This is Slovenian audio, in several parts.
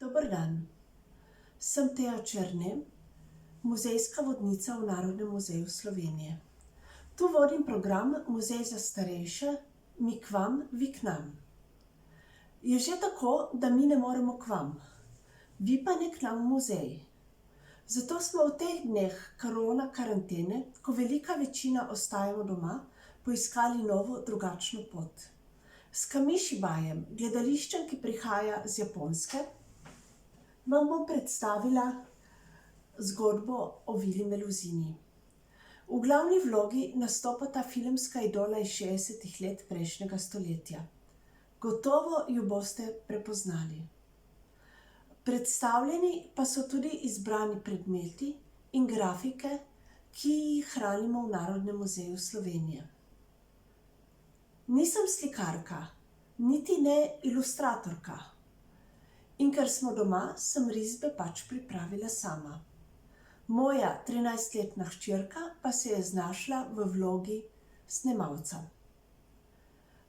Dober dan. Sem Teja Černe, muzejska vodnica v Narodnem muzeju Slovenije. Tu vodim program Muzej za starejše, mi k vam, vi k nam. Je že tako, da mi ne moremo k vam, vi pa ne k nam v muzej. Zato smo v teh dneh korona karantene, ko velika večina ostajamo doma, poiskali novo, drugačno pot. S Kamishibajem, gledališčem, ki prihaja z Japonske, vam bom predstavila zgodbo o Vili Meluzini. V glavni vlogi nastopata filmska idola iz 60 let prejšnjega stoletja. Gotovo ju boste prepoznali. Predstavljeni pa so tudi izbrani predmeti in grafike, ki jih hranimo v Narodnem muzeju Slovenije. Nisem slikarka, niti ne ilustratorka. In ker smo doma, sem risbe pač pripravila sama. Moja 13-letna hčerka pa se je znašla v vlogi snemalca.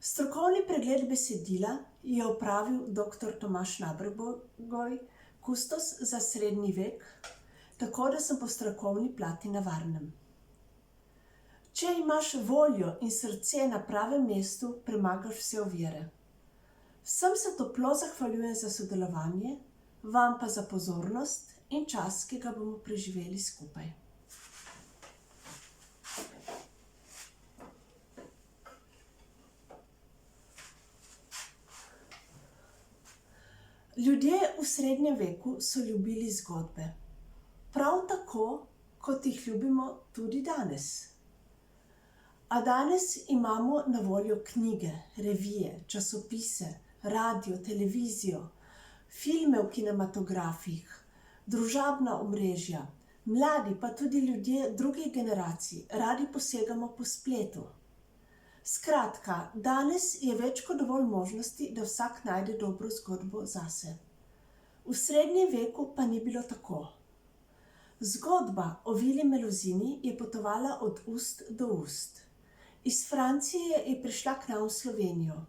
Strokovni pregled besedila je opravil dr. Tomaž Nabergoj, kustos za srednji vek, tako da sem po strokovni plati na varnem. Če imaš voljo in srce na pravem mestu, premagaš vse ovire. Vsem se toplo zahvaljujem za sodelovanje, vam pa za pozornost in čas, ki ga bomo preživeli skupaj. Ljudje v srednjem veku so ljubili zgodbe. Prav tako, kot jih ljubimo tudi danes. A danes imamo na voljo knjige, revije, časopise, radio, televizijo, filme v kinematografih, družabna omrežja, mladi pa tudi ljudje drugih generacij radi posegamo po spletu. Skratka, danes je več kot dovolj možnosti, da vsak najde dobro zgodbo zase. V srednjem veku pa ni bilo tako. Zgodba o Vili Meluzini je potovala od ust do ust. Iz Francije je prišla k nam v Slovenijo.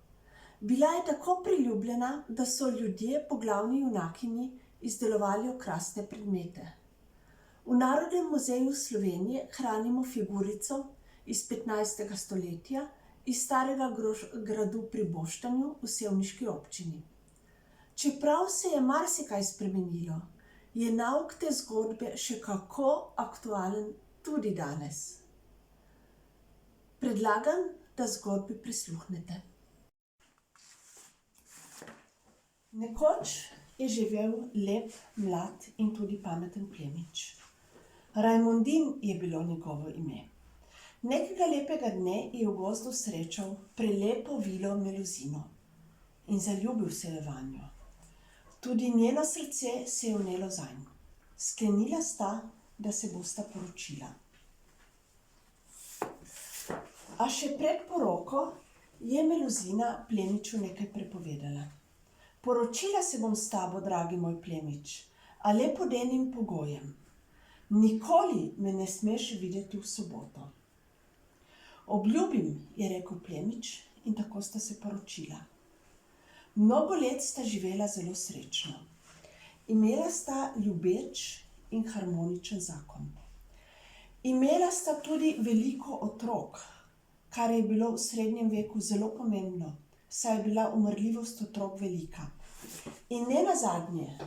Bila je tako priljubljena, da so ljudje po glavni junakinji izdelovali okrasne predmete. V Narodnem muzeju Slovenije hranimo figurico iz 15. stoletja iz starega gradu pri Boštanju v sevniški občini. Čeprav se je marsikaj spremenilo, je nauk te zgodbe še kako aktualen tudi danes. Predlagam, da zgodbi prisluhnete. Nekoč je živel lep, mlad in tudi pameten plemič. Rajmundin je bilo njegovo ime. Nekega lepega dne je v gozdu srečal prelepo Vilo Meluzino in zaljubil se je vanjo. Tudi njeno srce se je vnelo zanj. Sklenila sta, da se bosta poročila. A še pred poroko je Meluzina plemiču nekaj prepovedala. Poročila se bom s tabo, dragi moj plemič, a le pod enim pogojem. Nikoli me ne smeš videti v soboto. Obljubim, je rekel plemič, in tako sta se poročila. Mnogo let sta živela zelo srečno. Imela sta ljubeč in harmoničen zakon. Imela sta tudi veliko otrok, kar je bilo v srednjem veku zelo pomembno, saj je bila umrljivost otrok velika. In nenazadnje,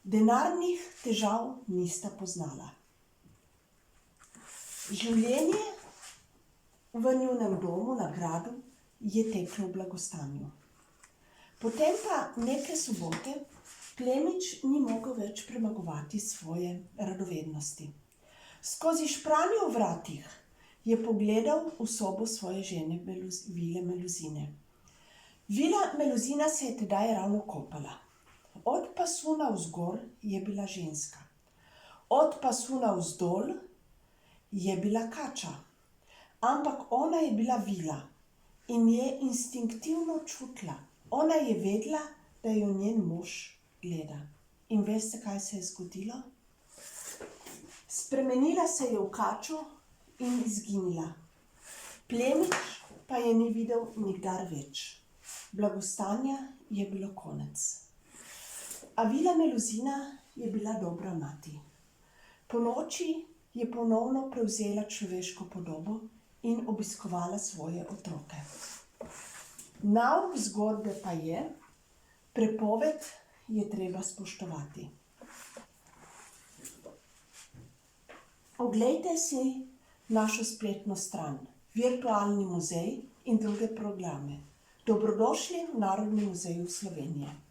denarnih težav nista poznala. Življenje v njunem domu na gradu je teklo v blagostanju. Potem pa neke sobote plemič ni mogel več premagovati svoje radovednosti. Skozi špranje v vratih je pogledal v sobo svoje žene Vile Meluzine. Vila Meluzina se je tedaj ravno kopala. Od pasu navzgor je bila ženska. Od pasu navzdol je bila kača. Ampak ona je bila Vila in je instinktivno čutila. Ona je vedela, da jo njen mož gleda. In veste, kaj se je zgodilo? Spremenila se je v kačo in izginila. Plemič pa je ni videl nikdar več. Blagostanja je bilo konec. Avila Meluzina je bila dobra mati. Ponoči je ponovno prevzela človeško podobo in obiskovala svoje otroke. Nauk zgodbe pa je, prepoved je treba spoštovati. Oglejte si našo spletno stran, Virtualni muzej in druge programe. Dobrodošli v Narodnem muzeju Slovenije.